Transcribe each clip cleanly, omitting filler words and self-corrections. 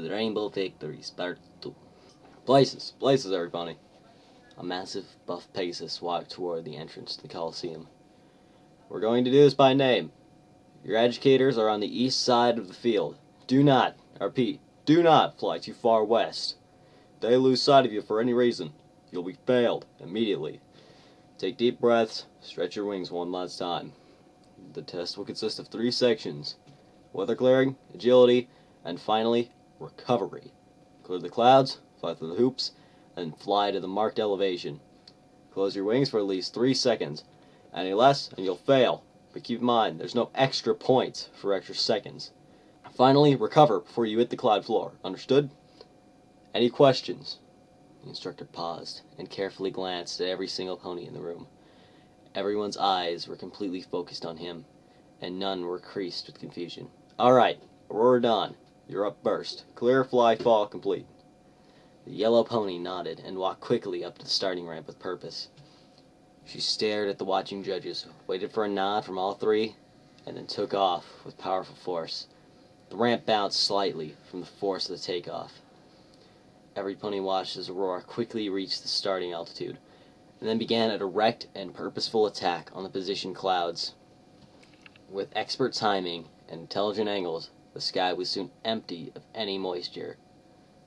to the Rainbow Victories Part 2. Places, everybody. A massive, buff Pegasus walked toward the entrance to the Coliseum. We're going to do this by name. Your educators are on the east side of the field. Do not, I repeat, do not fly too far west. If they lose sight of you for any reason, you'll be failed immediately. Take deep breaths, stretch your wings one last time. The test will consist of 3 sections: weather clearing, agility, and finally, recovery. Clear the clouds, fly through the hoops, and fly to the marked elevation. Close your wings for at least 3 seconds. Any less, and you'll fail. But keep in mind, there's no extra points for extra seconds. Finally, recover before you hit the cloud floor. Understood? Any questions? The instructor paused and carefully glanced at every single pony in the room. Everyone's eyes were completely focused on him, and none were creased with confusion. Alright, Aurora Dawn, you're up first. Clear, fly, fall, complete. The yellow pony nodded and walked quickly up to the starting ramp with purpose. She stared at the watching judges, waited for a nod from all 3, and then took off with powerful force. The ramp bounced slightly from the force of the takeoff. Every pony watched as Aurora quickly reached the starting altitude, and then began a direct and purposeful attack on the positioned clouds. With expert timing and intelligent angles, the sky was soon empty of any moisture.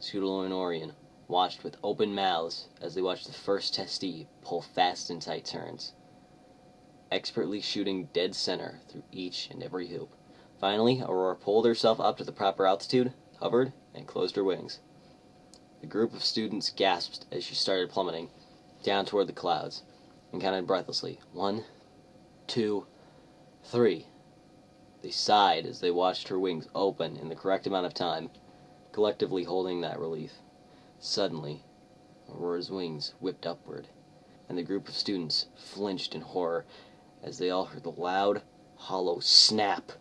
Scootaloo and Orion watched with open mouths as they watched the first testee pull fast and tight turns, expertly shooting dead center through each and every hoop. Finally, Aurora pulled herself up to the proper altitude, hovered, and closed her wings. The group of students gasped as she started plummeting down toward the clouds and counted breathlessly. 1, 2, 3. They sighed as they watched her wings open in the correct amount of time, collectively holding that relief. Suddenly, Aurora's wings whipped upward, and the group of students flinched in horror as they all heard the loud, hollow snap,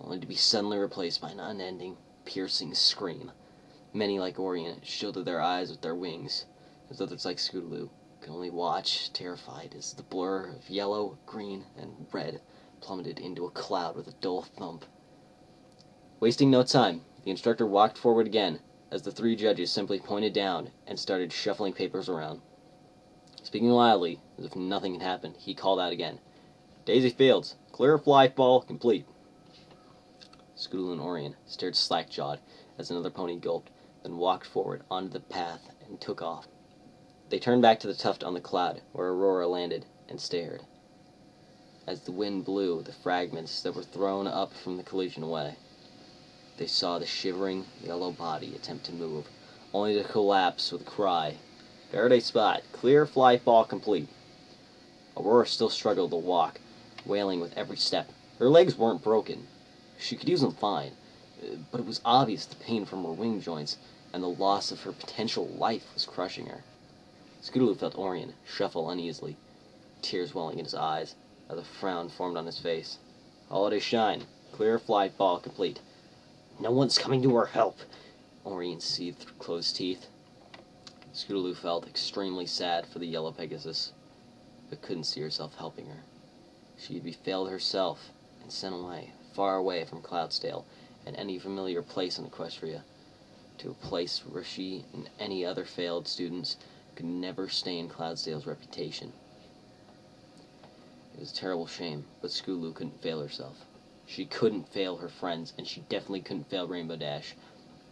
only to be suddenly replaced by an unending, piercing scream. Many, like Orion, shielded their eyes with their wings, as others, like Scootaloo, could only watch, terrified, as the blur of yellow, green, and red plummeted into a cloud with a dull thump. Wasting no time, the instructor walked forward again, as the 3 judges simply pointed down and started shuffling papers around. Speaking loudly, as if nothing had happened, he called out again. Daisy Fields, clear, fly, fall, complete. Scootaloo and Orion stared slack-jawed as another pony gulped, then walked forward onto the path and took off. They turned back to the tuft on the cloud, where Aurora landed, and stared. As the wind blew the fragments that were thrown up from the collision away, they saw the shivering yellow body attempt to move, only to collapse with a cry. Faraday spot, clear, fly, fall, complete. Aurora still struggled to walk, wailing with every step. Her legs weren't broken. She could use them fine, but it was obvious the pain from her wing joints and the loss of her potential life was crushing her. Scootaloo felt Orion shuffle uneasily, tears welling in his eyes, as a frown formed on his face. Holiday shine, clear, fly, fall, complete. No one's coming to her help, Orion seethed through closed teeth. Scootaloo felt extremely sad for the yellow Pegasus, but couldn't see herself helping her. She'd be failed herself and sent away, far away from Cloudsdale and any familiar place in Equestria, to a place where she and any other failed students could never stain Cloudsdale's reputation. It was a terrible shame, but Scootaloo couldn't fail herself. She couldn't fail her friends, and she definitely couldn't fail Rainbow Dash,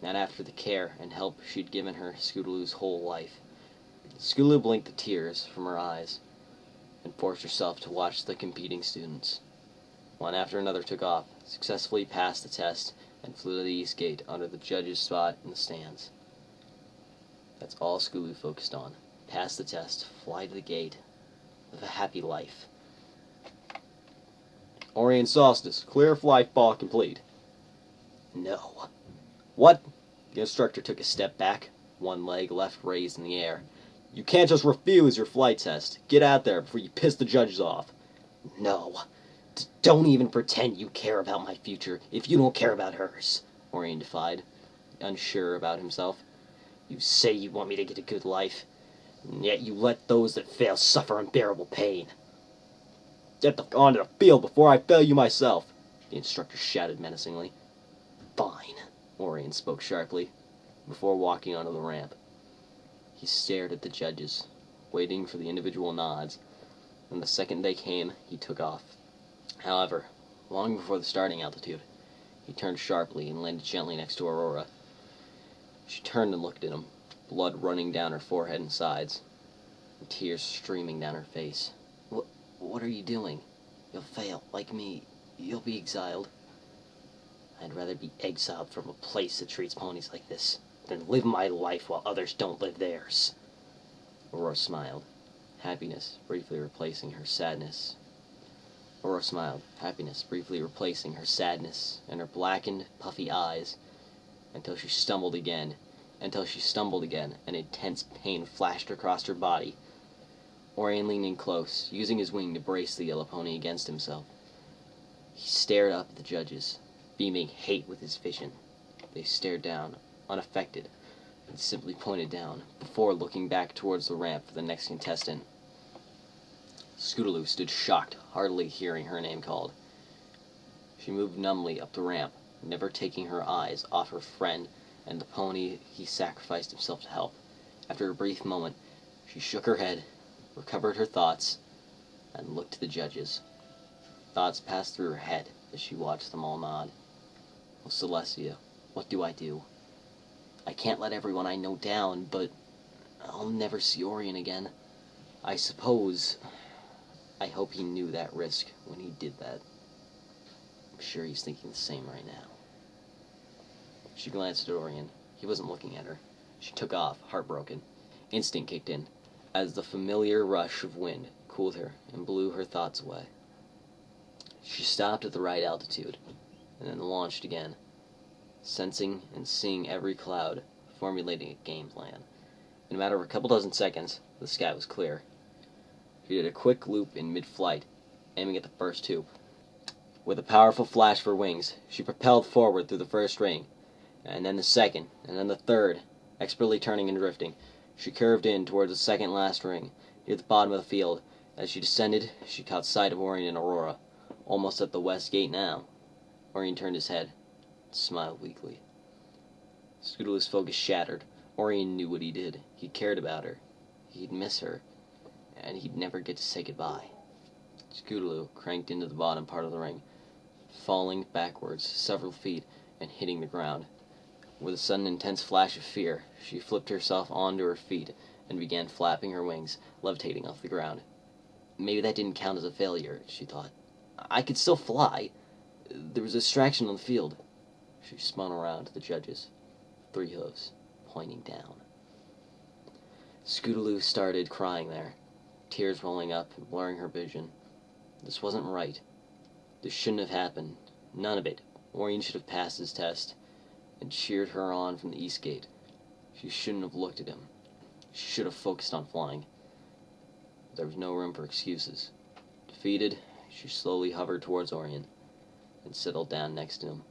not after the care and help she'd given her Scootaloo's whole life. Scootaloo blinked the tears from her eyes and forced herself to watch the competing students. One after another took off, successfully passed the test, and flew to the east gate under the judge's spot in the stands. That's all Scootaloo focused on. Pass the test, fly to the gate, live a happy life. Orion Solstice, clear, fly, fall, complete. No. What? The instructor took a step back, one leg left raised in the air. You can't just refuse your flight test. Get out there before you piss the judges off. No. Don't even pretend you care about my future if you don't care about hers, Orion defied, unsure about himself. You say you want me to get a good life, and yet you let those that fail suffer unbearable pain. Get onto the field before I fail you myself, the instructor shouted menacingly. Fine, Orion spoke sharply. before walking onto the ramp. He stared at the judges, waiting for the individual nods, and the second they came, he took off. However, long before the starting altitude, he turned sharply and landed gently next to Aurora. She turned and looked at him, blood running down her forehead and sides, and tears streaming down her face. What are you doing? You'll fail. Like me, you'll be exiled. I'd rather be exiled from a place that treats ponies like this than live my life while others don't live theirs. Aurora smiled, happiness briefly replacing her sadness. And her blackened, puffy eyes, until she stumbled again, and intense pain flashed across her body. Orion leaned in close, using his wing to brace the yellow pony against himself. He stared up at the judges, beaming hate with his vision. They stared down, unaffected, and simply pointed down, before looking back towards the ramp for the next contestant. Scootaloo stood shocked, hardly hearing her name called. She moved numbly up the ramp, never taking her eyes off her friend and the pony he sacrificed himself to help. After a brief moment, she shook her head, recovered her thoughts, and looked to the judges. Thoughts passed through her head as she watched them all nod. Oh, Celestia, what do? I can't let everyone I know down, but I'll never see Orion again. I hope he knew that risk when he did that. I'm sure he's thinking the same right now. She glanced at Orion. He wasn't looking at her. She took off, heartbroken. Instinct kicked in, as the familiar rush of wind cooled her and blew her thoughts away. She stopped at the right altitude, and then launched again, sensing and seeing every cloud, formulating a game plan. In a matter of a couple dozen seconds, the sky was clear. She did a quick loop in mid-flight, aiming at the first tube. With a powerful flash of her wings, she propelled forward through the first ring, and then the second, and then the third, expertly turning and drifting. She curved in towards the second last ring, near the bottom of the field. As she descended, she caught sight of Orion and Aurora, almost at the west gate now. Orion turned his head, and smiled weakly. Scootaloo's focus shattered. Orion knew what he did. He cared about her. He'd miss her, and he'd never get to say goodbye. Scootaloo cranked into the bottom part of the ring, falling backwards several feet and hitting the ground. With a sudden intense flash of fear, she flipped herself onto her feet and began flapping her wings, levitating off the ground. Maybe that didn't count as a failure, she thought. I could still fly. There was a distraction on the field. She spun around to the judges, 3 hooves pointing down. Scootaloo started crying there, tears welling up and blurring her vision. This wasn't right. This shouldn't have happened. None of it. Orion should have passed his test and cheered her on from the east gate. She shouldn't have looked at him. She should have focused on flying. There was no room for excuses. Defeated, she slowly hovered towards Orion and settled down next to him.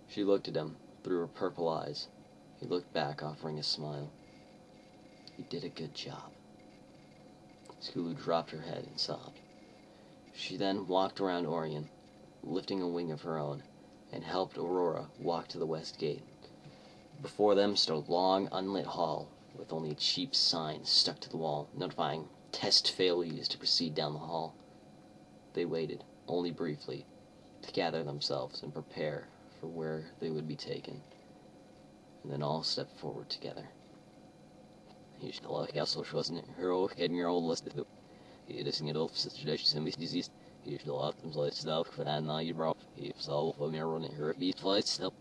She looked at him through her purple eyes. He looked back, offering a smile. You did a good job. Scootaloo dropped her head and sobbed. She then walked around Orion, lifting a wing of her own, and helped Aurora walk to the west gate. Before them stood a long, unlit hall, with only a cheap sign stuck to the wall, notifying test failees to proceed down the hall. They waited, only briefly, to gather themselves and prepare for where they would be taken, and then all stepped forward together. Here's the luck also wasn't hero in your old list. It isn't all situations in this disease. Here's the lot of lights out for that now you brought. Here's all of them running her beat flights up.